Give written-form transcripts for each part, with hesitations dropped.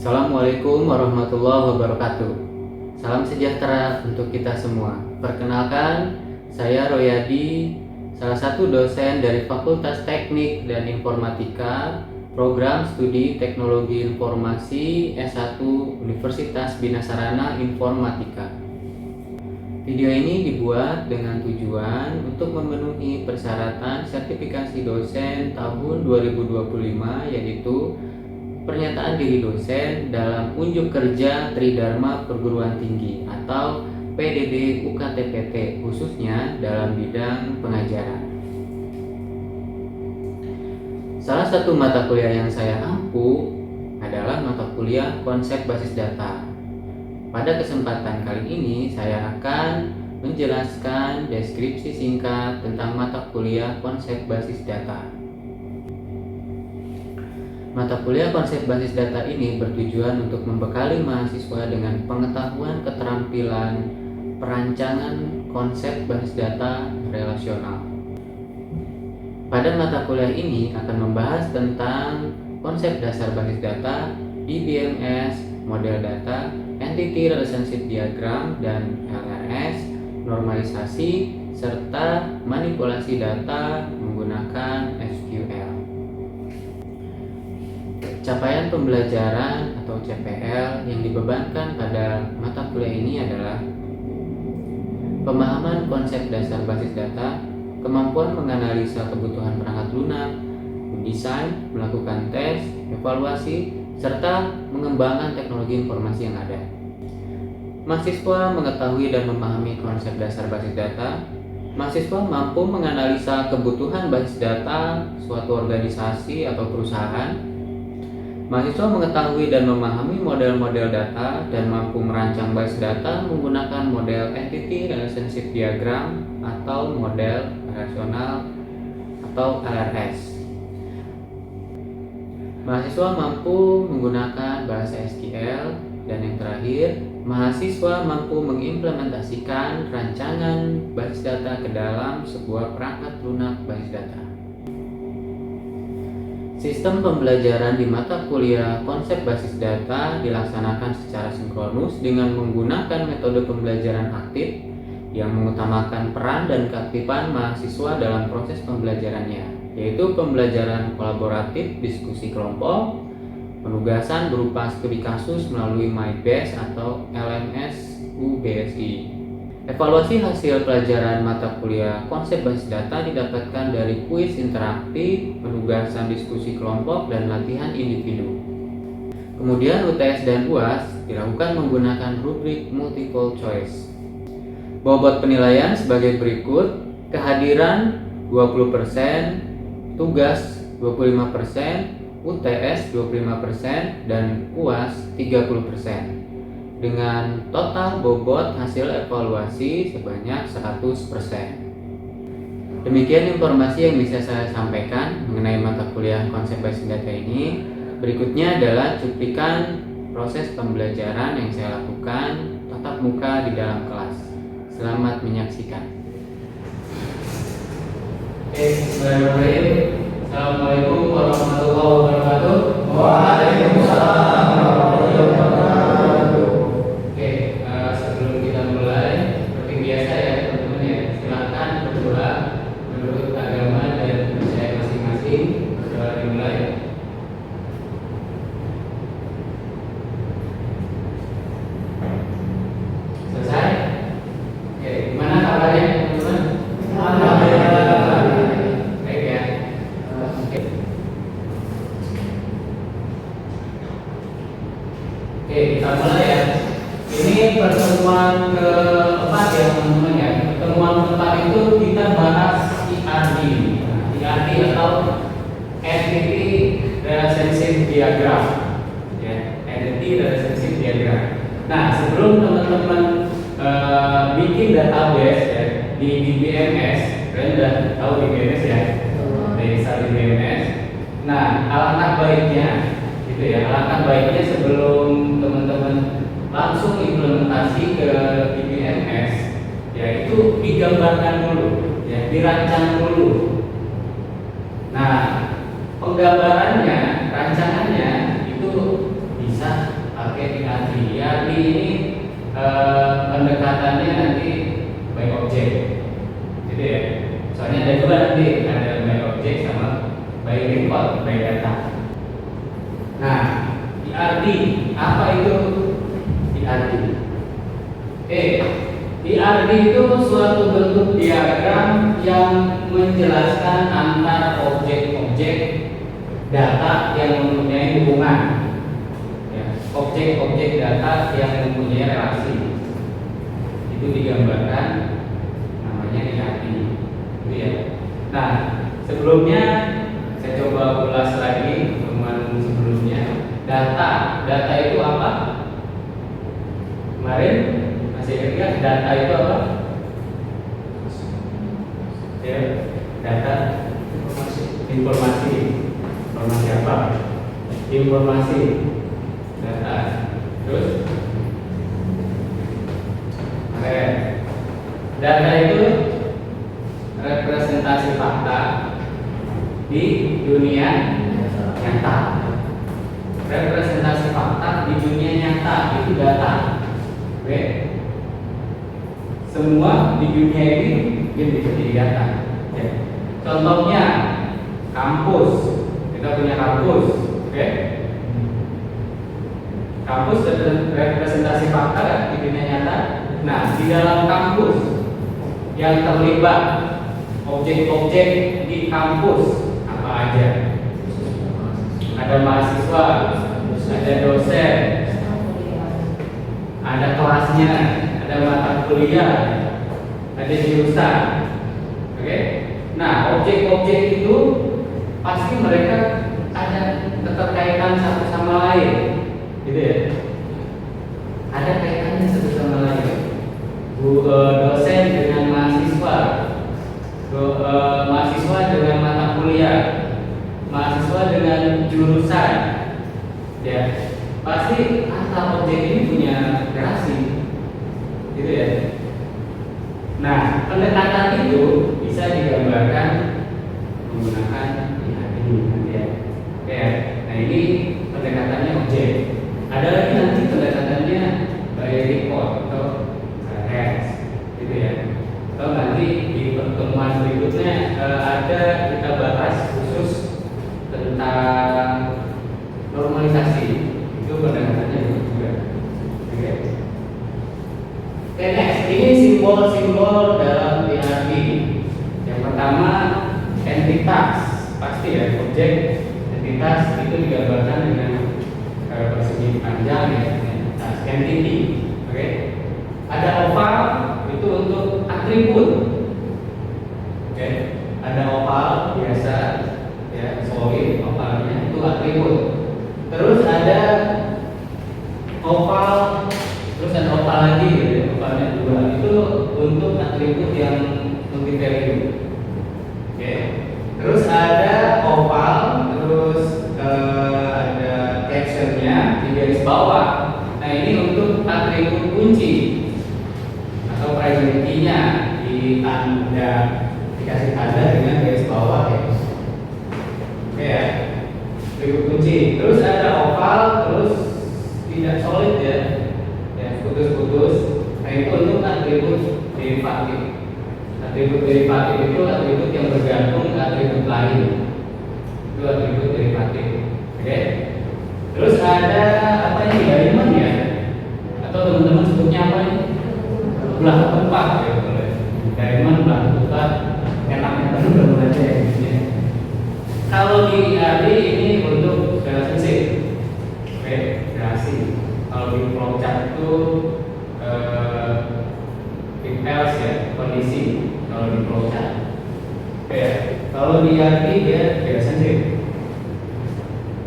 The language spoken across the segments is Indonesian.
Assalamualaikum warahmatullahi wabarakatuh. Salam sejahtera untuk kita semua. Perkenalkan, saya Royadi, salah satu dosen dari Fakultas Teknik dan Informatika, Program Studi Teknologi Informasi S1 Universitas Bina Sarana Informatika. Video ini dibuat dengan tujuan untuk memenuhi persyaratan sertifikasi dosen tahun 2025, yaitu pernyataan diri dosen dalam unjuk kerja Tridharma Perguruan Tinggi atau PDB UKT-PT, khususnya dalam bidang pengajaran. Salah satu mata kuliah yang saya ampu adalah mata kuliah konsep basis data. Pada kesempatan kali ini saya akan menjelaskan deskripsi singkat tentang mata kuliah konsep basis data. Mata kuliah konsep basis data ini bertujuan untuk membekali mahasiswa dengan pengetahuan keterampilan perancangan konsep basis data relasional. Pada mata kuliah ini akan membahas tentang konsep dasar basis data, DBMS, model data, Entity Relationship Diagram dan LRS, normalisasi, serta manipulasi data menggunakan SQL. Capaian pembelajaran atau CPL yang dibebankan pada mata kuliah ini adalah pemahaman konsep dasar basis data, kemampuan menganalisa kebutuhan perangkat lunak, mendesain, melakukan tes, evaluasi, serta mengembangkan teknologi informasi yang ada. Mahasiswa mengetahui dan memahami konsep dasar basis data. Mahasiswa mampu menganalisa kebutuhan basis data suatu organisasi atau perusahaan. Mahasiswa mengetahui dan memahami model-model data dan mampu merancang basis data menggunakan model Entity Relationship Diagram atau model relasional atau LRS. Mahasiswa mampu menggunakan bahasa SQL, dan yang terakhir, mahasiswa mampu mengimplementasikan rancangan basis data ke dalam sebuah perangkat lunak basis data. Sistem pembelajaran di mata kuliah konsep basis data dilaksanakan secara sinkronus dengan menggunakan metode pembelajaran aktif yang mengutamakan peran dan keaktifan mahasiswa dalam proses pembelajarannya, yaitu pembelajaran kolaboratif, diskusi kelompok, penugasan berupa studi kasus melalui MyBase atau LMS UBSI. Evaluasi hasil pelajaran mata kuliah konsep basis data didapatkan dari kuis interaktif, penugasan diskusi kelompok, dan latihan individu. Kemudian UTS dan UAS dilakukan menggunakan rubrik multiple choice. Bobot penilaian sebagai berikut: kehadiran 20%, tugas 25%, UTS 25%, dan UAS 30%. Dengan total bobot hasil evaluasi sebanyak 100%. Demikian informasi yang bisa saya sampaikan mengenai mata kuliah konsep basis data ini. Berikutnya adalah cuplikan proses pembelajaran yang saya lakukan tatap muka di dalam kelas. Selamat menyaksikan. Bismillahirrahmanirrahim. Assalamualaikum warahmatullahi wabarakatuh. Waalaikumsalam warahmatullahi wabarakatuh. Sebelum kita mulai, seperti biasa ya teman-teman ya, silakan berdoa menurut agama dan percaya masing-masing. Berdoa dimulai. Selesai? Oke, gimana kabarnya teman-teman? Alhamdulillah. Baik ya. Oke. Oke, kita mulai ya. Ini pertemuan keempat ya teman-teman ya. Pertemuan keempat itu kita bahas IRD. IRD atau Entity Relationship Diagram. Ya, Entity Relationship Diagram. Nah, sebelum teman-teman bikin database ya, di DBMS, kalian udah tahu DBMS ya? Desa DBMS. Nah, alangkah baiknya gitu ya. Alangkah baiknya sebelum teman-teman langsung implementasi ke DBMS, yaitu digambarkan dulu, ya, dirancang dulu. Nah, penggambarannya, rancangannya itu bisa pakai IART. IART ini pendekatannya nanti by object, gitu ya. Soalnya ada dua nanti, ada by object sama by record, by data. Nah, IART apa itu IART? IART itu suatu bentuk diagram yang menjelaskan antar objek-objek data yang mempunyai hubungan, ya, objek-objek data yang mempunyai relasi. Itu digambarkan, namanya IART, gitu ya. Nah, sebelumnya saya coba ulas lagi teman sebelumnya. Data itu apa? Kemarin masih ingat data itu apa? Ya, data informasi apa? Informasi data. Terus data itu representasi fakta di dunia nyata. Representasi fakta di dunia nyata itu data. Oke. Semua di dunia ini bisa jadi data. Ya. Contohnya kampus. Kita punya kampus, oke? Kampus representasi fakta di dunia nyata. Nah, di dalam kampus yang terlibat objek-objek di kampus apa aja? Ada mahasiswa, ada dosen, ada kelasnya, ada mata kuliah, ada jurusan. Oke? Nah, objek-objek itu pasti mereka ada keterkaitan satu sama lain, gitu ya. Ada kaitannya satu sama lain. Dosen dengan mahasiswa, mahasiswa dengan mata kuliah, mahasiswa dengan jurusan, ya. Pasti antar objek ini punya relasi, gitu ya. Nah, pendekatan itu bisa digambarkan menggunakan ini, ya. Oke, nah ini pendekatannya objek. Ada lagi nanti pendekatannya by record atau reference, gitu ya. Atau nanti di pertemuan berikutnya ada kita bahas khusus tentang normalisasi. Itu pendekatannya juga. Oke. Oke, next. Ini simbol-simbol dalam IART. Yang pertama entitas, pasti ya, objek entitas itu digambarkan dengan persegi panjang ya, entitas entity. Oke. Ada oval itu untuk atribut. Oke. Ada oval biasa ya, solid ovalnya itu atribut. Terus ada oval, terus ada oval lagi gitu, ovalnya dua. Itu untuk atribut yang multi value. Oke. Terus ada oval, terus ada captionnya di garis bawah. Nah, ini untuk atribut kunci atau primary key-nya di tanda, dikasih tanda dengan garis bawah ya. Oke ya. Atribut kunci. Terus ada oval, terus tidak solid ya. Ya, putus-putus. Nah, itu untuk atribut derivatif. Atribut derivatif itu atribut yang bergantung ke atribut lain. Itu atribut derivatif. Oke. Terus ada apa ini? Diamond ya? Atau teman-teman sebutnya apa ini? Belah ketupat ya, boleh. Diamond, belah ketupat. Enaknya udah mulai aja ya. Kalau di IART ini untuk relationship. Oke, relasi. Kalau di flowchart itu else ya, kondisi. Kalau di flowchart. Oke ya. Kalau di IART dia relationship.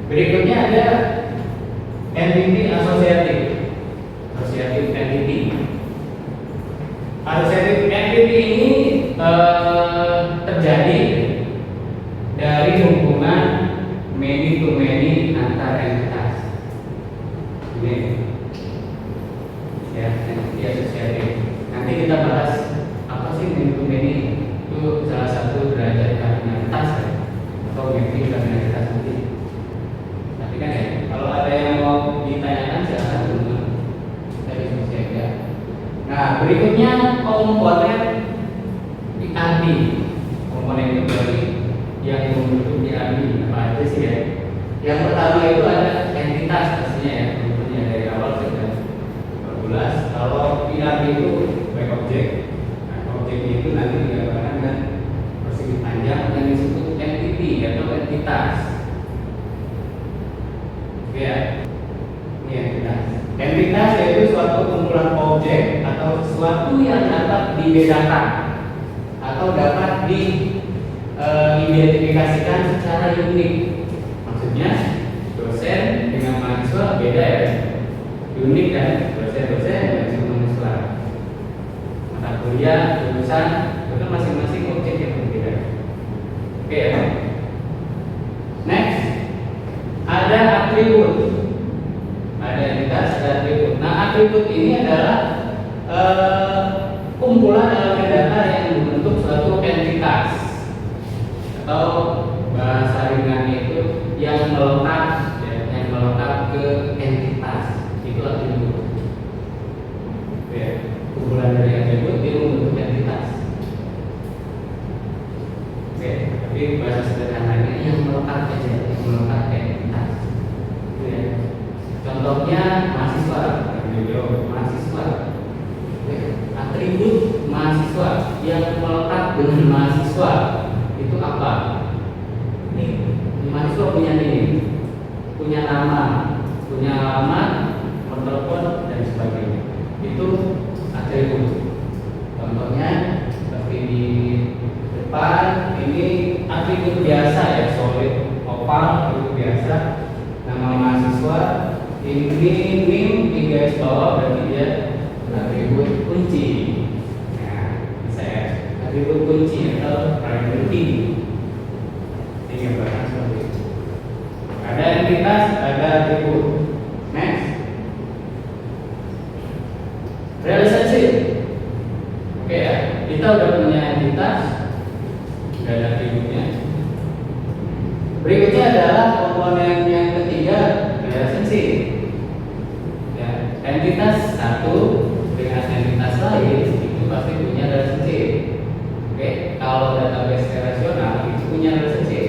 Berikutnya ada entity asosiatif. Asosiatif entity. Asosiatif entity ini terjadi dari hubungan many to many antar entitas. Ini ya, entity asosiatif. Nanti kita bahas apa sih many to many. Itu salah satu derajat kardinalitas ya, atau mapping kardinalitas nanti. Tapi kan ya, kalau ada yang mau ditanyakan silahkan berikutnya komponen DAD. Komponen itu berarti yang membentuk DAD apa aja sih ya? Yang pertama itu ada entitas pastinya ya, tentunya dari awal sudah 12. Kalau DAD itu baik objek, nah, objeknya itu nanti digambarkan dengan persegi panjang yang disebut entity atau entitas. Oke ya, ini entitas. Entitas yaitu suatu kumpulan objek atau sesuatu yang dapat dibedakan atau dapat diidentifikasikan secara unik. Maksudnya dosen dengan mahasiswa beda ya, unik kan, dosen dengan mahasiswa. Mata kuliah, jurusan itu masing-masing objek yang berbeda. Oke ya. Next, ada atribut. Ada entitas, ada atribut. Nah, atribut ini adalah kumpulan elemen data yang membentuk suatu entitas atau bahasa ringannya itu yang melekat ya, yang melekat ke entitas itu atribut. Ya, kumpulan dari atribut itu membentuk entitas. Oke, tapi bahasa sederhananya yang melekat aja, yang melekat ke entitas. Itu ya. Contohnya mahasiswa, mahasiswa. Atribut mahasiswa yang melekat dengan mahasiswa itu apa? Nih, mahasiswa punya ini, punya nama, punya alamat, nomor telepon dan sebagainya. Itu atribut. Contohnya seperti di depan ini atribut biasa ya, solid, oval itu biasa. Nama mahasiswa ini NIM di garis bawah berarti dia atribut kunci. Nah, bisa ya, atribut kunci atau primary key. Ini gambaran seperti itu. Ada entitas, ada atribut. Next, relationship. Oke ya, kita udah punya entitas, udah ada atributnya. Berikutnya adalah komponen yang ketiga, relationship. Ya, entitas satu dengan entitas lain itu pasti punya relationship. Oke, kalau database relasional itu punya relationship.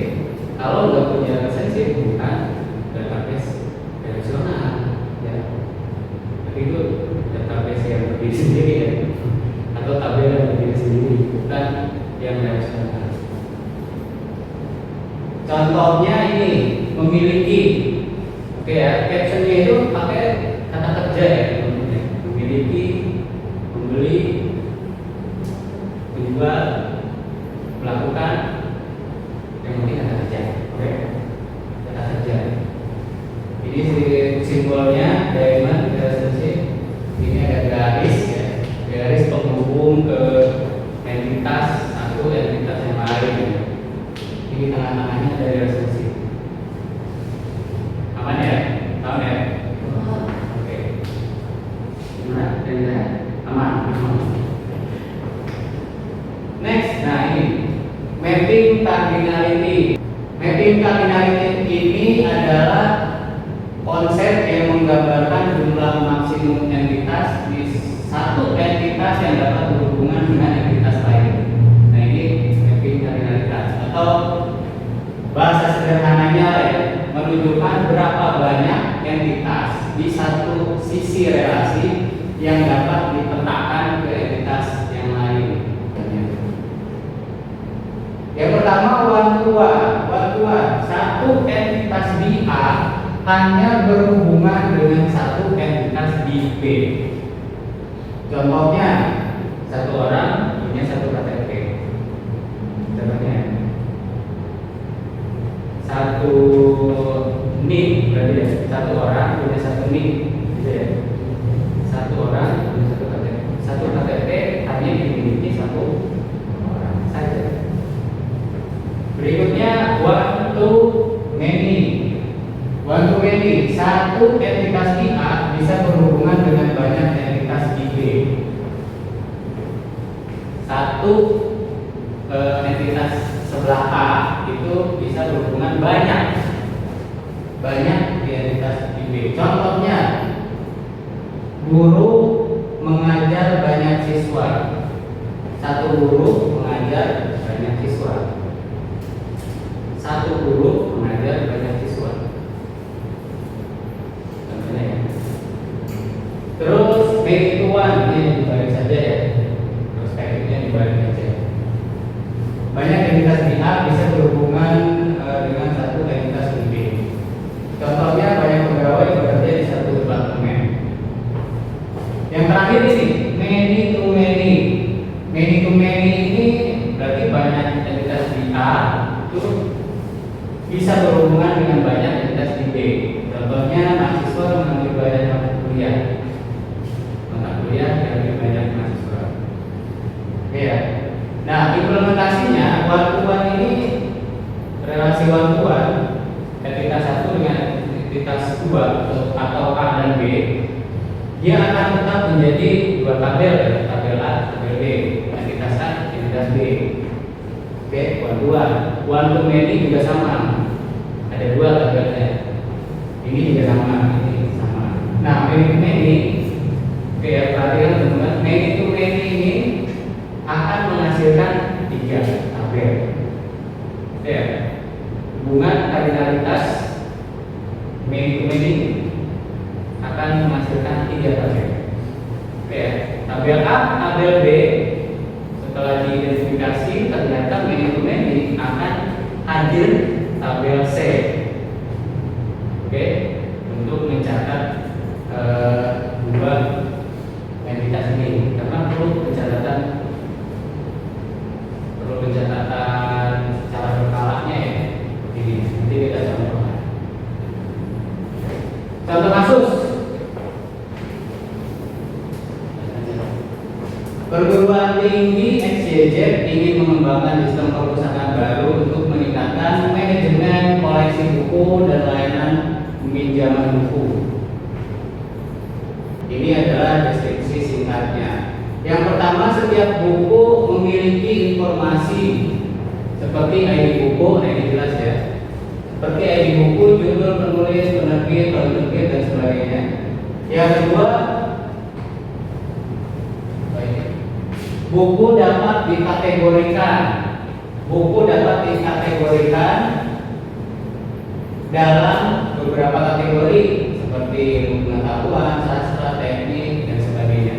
Kalau nggak punya relationship bukan database relasional. Ya, tapi itu database yang berdiri sendiri ya, atau tabel yang berdiri sendiri, bukan yang relasional. Contohnya ini memiliki. Oke ya, captionnya itu pakai kata kerja ya, memiliki, membeli, menjual, melakukan, yang penting kata kerja. Oke, kata kerja. Ini simbolnya diamond relationship. Ini ada garis ya, garis penghubung ke entitas satu entitas yang lain. Ini tengah-tengahnya ada relationship. Aman ya? Tahu ya? Oke. Gimana? Dari aman. Next, nah ini mapping cardinality. Mapping cardinality ini adalah konsep yang menggambarkan jumlah maksimum entitas di satu entitas yang dapat berhubungan dengan entitas lain. Nah ini mapping cardinalitas atau bahasa sederhananya ya, menunjukkan berapa banyak entitas di satu sisi relasi yang dapat dipetakan ke entitas yang lain. Yang pertama one to one. Satu entitas di A hanya berhubungan dengan satu entitas di B. Contohnya, satu orang punya satu KTP. Contohnya, satu NIK berarti ya, satu orang punya satu NIK, gitu ya. Satu orang punya satu KTP. Satu KTP hanya dimiliki satu orang saja. Berikutnya one to many. Satu entitas di A bisa berhubungan dengan banyak entitas di B. Satu entitas sebelah A itu bisa berhubungan banyak di entitas di B. Contohnya, guru mengajar banyak siswa. Satu guru mengajar banyak siswa. Satu guru mengajar banyak siswa. Contohnya ya. Terus many to one, ini dibalik saja ya. Perspektifnya dibalik saja. Banyak entitas di A bisa berhubungan dengan satu entitas di B. Contohnya banyak pegawai bekerja di satu departemen. Yang terakhir ini many to many. Many to many ini berarti banyak entitas di A itu bisa berhubungan dengan banyak entitas di B. Contohnya mahasiswa mengambil banyak mata kuliah. Mata kuliah dari banyak mahasiswa. Oke ya. Nah, implementasinya one-to-one ini relasi one-to-one entitas satu dengan entitas dua atau A dan B, dia akan tetap menjadi dua tabel ya, tabel A, tabel B, entitas A, entitas B. Oke, one-to-one. One-to-many juga sama. Ada dua tabelnya. Ini juga sama, ini sama. Nah, many-to-many, oke ya, perhatikan teman-teman, many-to-many ini akan menghasilkan tiga tabel. Oke ya. Hubungan kardinalitas many-to-many akan menghasilkan tiga tabel. Oke ya. Tabel A, tabel B setelah diidentifikasi ternyata many-to-many akan hadir tabel C. Oke, untuk mencatat dua entitas ini karena perlu pencatatan secara berkalanya ya. Ini nanti kita contohkan. Contoh kasus. Perguruan tinggi XYZ ingin mengembangkan sistem perpustakaan baru untuk meningkatkan manajemen koleksi buku dan layanan peminjaman buku. Ini adalah deskripsi singkatnya. Yang pertama, setiap buku memiliki informasi seperti ID buku, nah ini jelas ya. Seperti ID buku, judul penulis, penerbit, dan sebagainya. Yang kedua, buku dapat dikategorikan. Buku dapat dikategorikan dalam beberapa kategori seperti pengetahuan, sastra, teknik, dan sebagainya.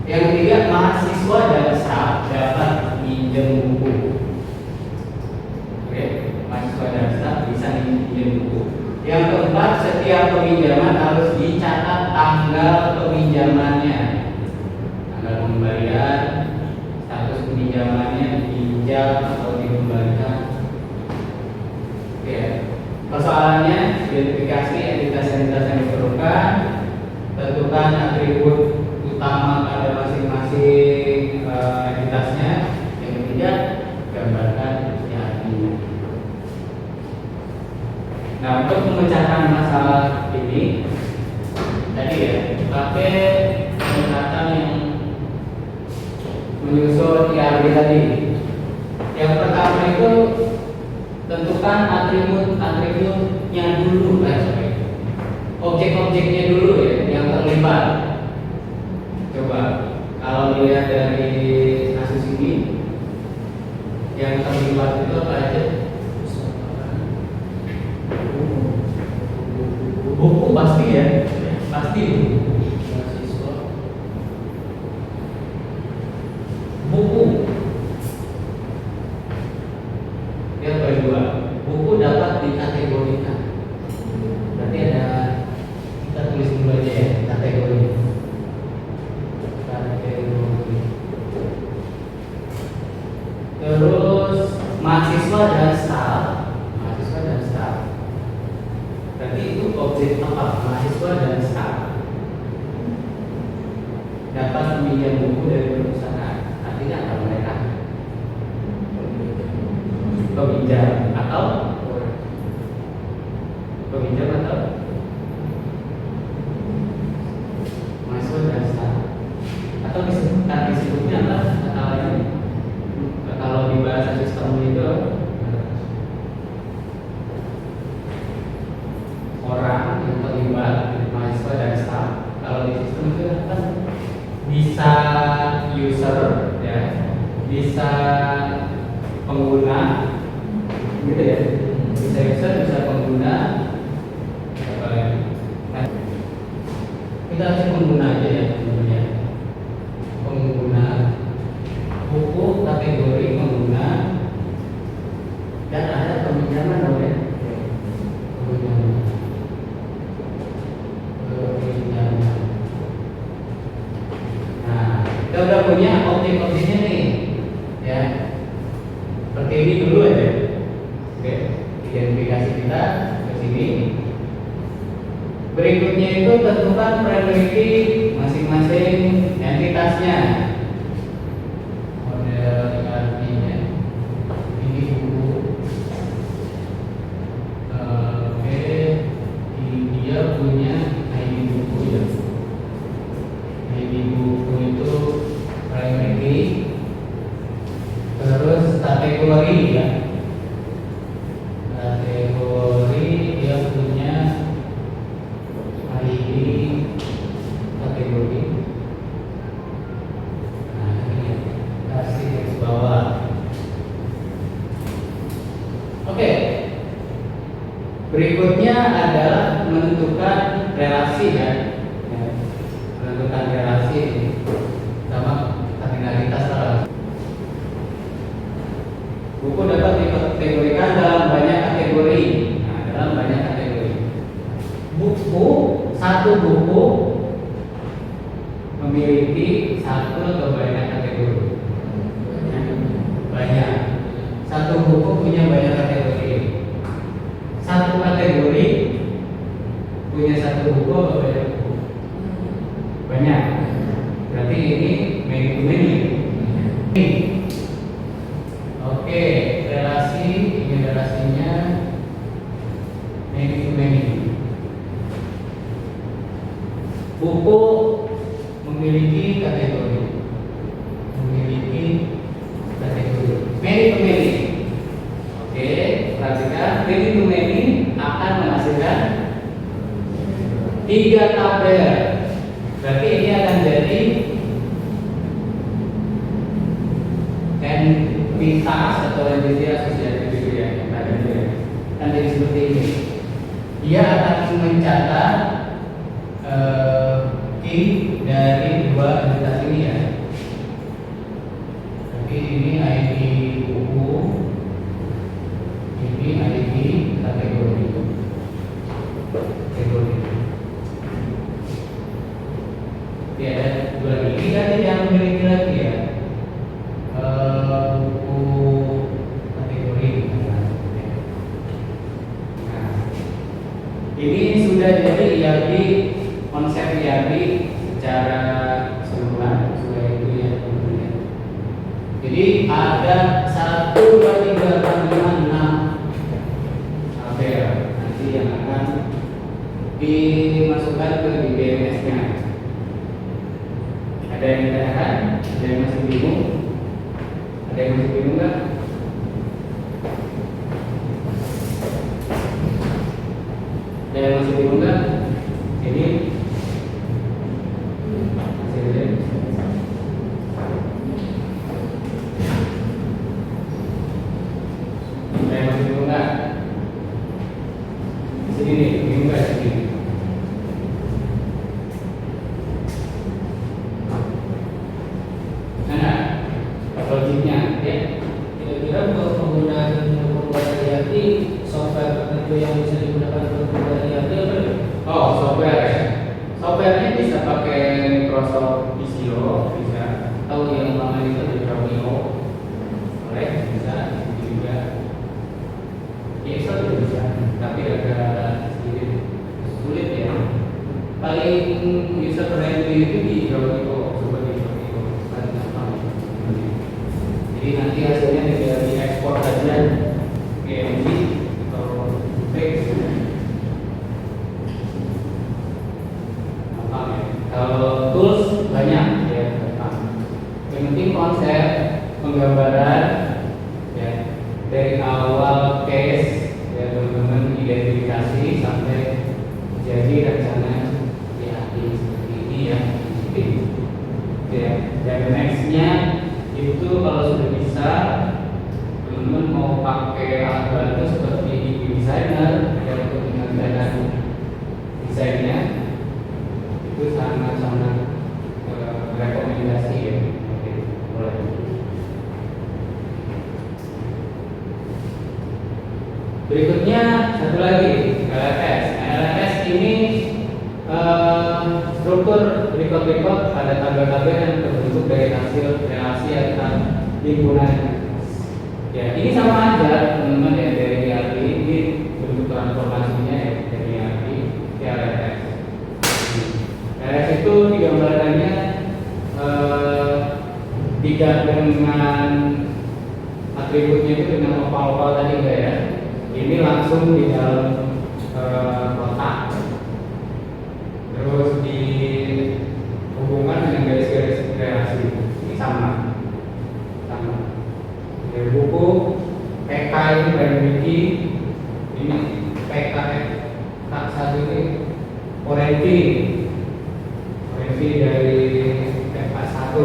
Yang ketiga, mahasiswa dan staf dapat minjem buku. Oke, mahasiswa dan staf bisa minjem buku. Yang keempat, setiap peminjaman harus dicatat tanggal peminjamannya. Pemberian, status pinjamannya, pinjam atau dikembalikan. Oke, persoalannya identifikasi entitas-entitas yang diperlukan, tentukan atribut utama pada masing-masing entitasnya. Yang ketiga, gambarkan artinya. Nah, untuk memecahkan masalah ini tadi ya, pakai pendekatan yang menyusun IRB tadi. Yang pertama itu tentukan atribut-atributnya dulu, objek-objeknya dulu ya yang terlibat. Coba kalau dilihat dari kasus ini, yang terlibat itu apa aja? Buku pasti ya, pasti buku. Yang kedua, buku dapat dikategorikan. Berarti ada, kita tulis dulu aja ya, kategori. Terus mahasiswa dan staf. Berarti itu objek apa? Mahasiswa dan staf dapat meminjam buku dari perusahaan. Artinya apa mereka? Peminjam atau mahasiswa dan staf, atau disebutnya apa kata lain? Kalau di bahasa sistem itu orang yang terlibat mahasiswa dan staf. Kalau di sistem itu kan bisa pengguna, gitu ya. Bisa user, bisa pengguna. Nah, kita cek pengguna aja ya sebenarnya. Pengguna, buku kategori pengguna, dan ada peminjaman dong ya. Peminjaman. Nah, kita udah punya objek-objeknya nih, ya. Seperti ini dulu aja. Oke, identifikasi kita ke sini. Berikutnya itu tentukan primary key masing-masing entitasnya. Model artinya ini buku. Oke, dia punya ID buku ya. ID buku itu primary key. Terus kategori ya. Kategori dia punya ID kategori. Nah, ini kasih garis bawah. Oke. Berikutnya adalah menentukan relasi ya. Menentukan relasi sama kardinalitas relasi. Buku dapat dikategorikan dalam banyak kategori. Nah, dalam banyak kategori. Satu buku memiliki satu atau banyak kategori. Banyak. Satu buku punya banyak kategori. Satu kategori punya satu buku atau banyak buku? Banyak. Berarti ini many to many. Oke, relasi ini relasinya many to many. Buku memiliki kategori. Memiliki kategori. Many to many. Oke, perhatikan many to many akan menghasilkan 3 tabel. Berarti ini akan jadi entitas atau entity asosiatif gitu ya. Kan jadi seperti ini. Dia akan mencatat key dari 2 entitas ini ya. Jadi ini ID buku, ini ID kategori. Jadi ada 2 lagi. Ini kan yang memiliki lagi ya. Buku kategori. Nah, ini sudah jadi ERP, konsep ERP secara keseluruhan sesuai itu ya teman-teman. Jadi ada 1, 2, 3, 4, 5, 6 tabel nanti yang akan dimasukkan ke DBMS-nya. Ada yang ditanyakan? Ada yang masih bingung? Ada yang masih bingung nggak? Ada yang masih bingung nggak? Ini masih ada. Ada yang masih bingung nggak? Sini nih, bingung nggak sini? Logiknya ya. Kira-kira untuk penggunaan pembuatan ERP, software tertentu yang bisa digunakan untuk pembuatan ERP apa ya? Oh, software ya. Softwarenya bisa pakai Microsoft Visio, bisa. Atau yang lama itu di Drowio, boleh bisa. Itu juga. Excel juga bisa, tapi agak sedikit sulit ya. Paling user friendly itu di Drowio, seperti Drowio. Jadi nanti hasilnya tinggal diekspor saja PNG atau text. Apa ya? Kalau tools banyak ya, yang penting konsep penggambaran ya, dari awal case ya teman-teman identifikasi sampai jadi rencana ya seperti ini ya. Ya, dan nextnya itu kalau sudah bisa bisa teman-teman mau pakai alat bantu seperti designer ya untuk mengerjakan desainnya itu sangat-sangat rekomendasi ya. Oke, boleh. Berikutnya satu lagi LMS. LMS ini struktur record ada tabel-tabel yang terbentuk dari hasil relasi antar himpunan. Ya, ini sama aja teman-teman ya, dari ERP ini bentuk transformasinya ya, dari ERP ke LMS. LMS itu digambarkannya tidak dengan atributnya itu dengan oval-oval tadi enggak ya. Ini langsung di dalam kotak, terus dihubungkan dengan garis-garis relasi. Ini sama. Dari buku PK ini dari wiki, ini PK satu ini Orenti dari PK 1.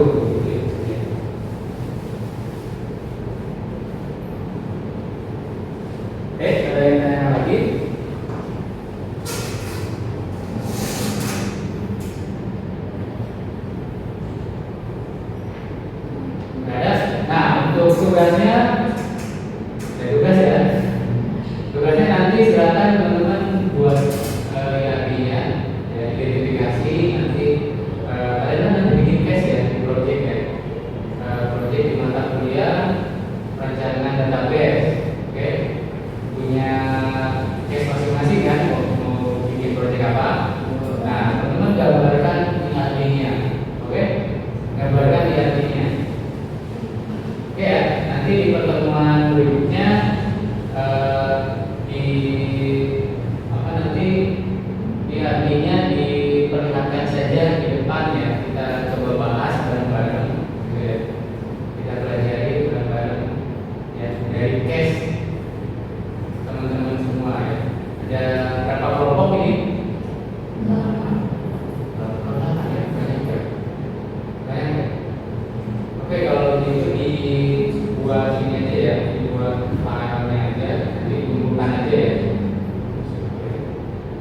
Ada yang tanya lagi? Nggak ada. Nah, untuk tugasnya, tugasnya nanti silakan teman-teman buat IRP-nya, ya, identifikasi nanti kalian nanti bikin case ya di project ya, project di mata kuliah perencanaan database, oke? Punya case masing-masing kan mau bikin project apa. Nah, teman-teman gambarkan IRP-nya, oke? Gambarkan IRP-nya. Oke ya, nanti di pertemuan berikutnya IRP-nya diperlihatkan saja di depan ya. Kita coba bahas bareng-bareng, gitu ya. Kita pelajari bareng-bareng ya dari case teman-teman semua ya. Ada berapa kelompok ini? Banyak. Oke, kalau gitu dibuat ini aja ya, dibuat filenya aja, nanti kumpulkan aja ya.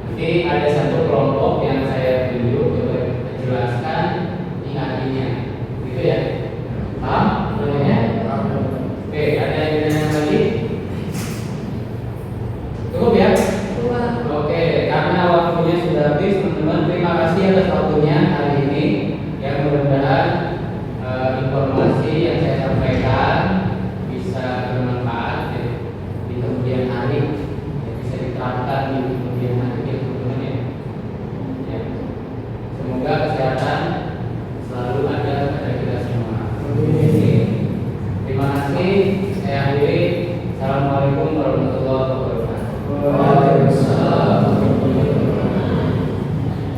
Nanti ada satu kelompok yang saya tunjuk coba jelaskan IRP-nya, gitu ya. Paham? Sebenarnya? Oke, ada yang nanya lagi? Cukup ya? Oke, karena waktunya sudah habis, teman-teman. Terima kasih atas waktunya hari ini. Ya, mudah-mudahan informasi yang saya sampaikan bisa bermanfaat ya, di kemudian hari, ya, bisa diterapkan di kemudian hari.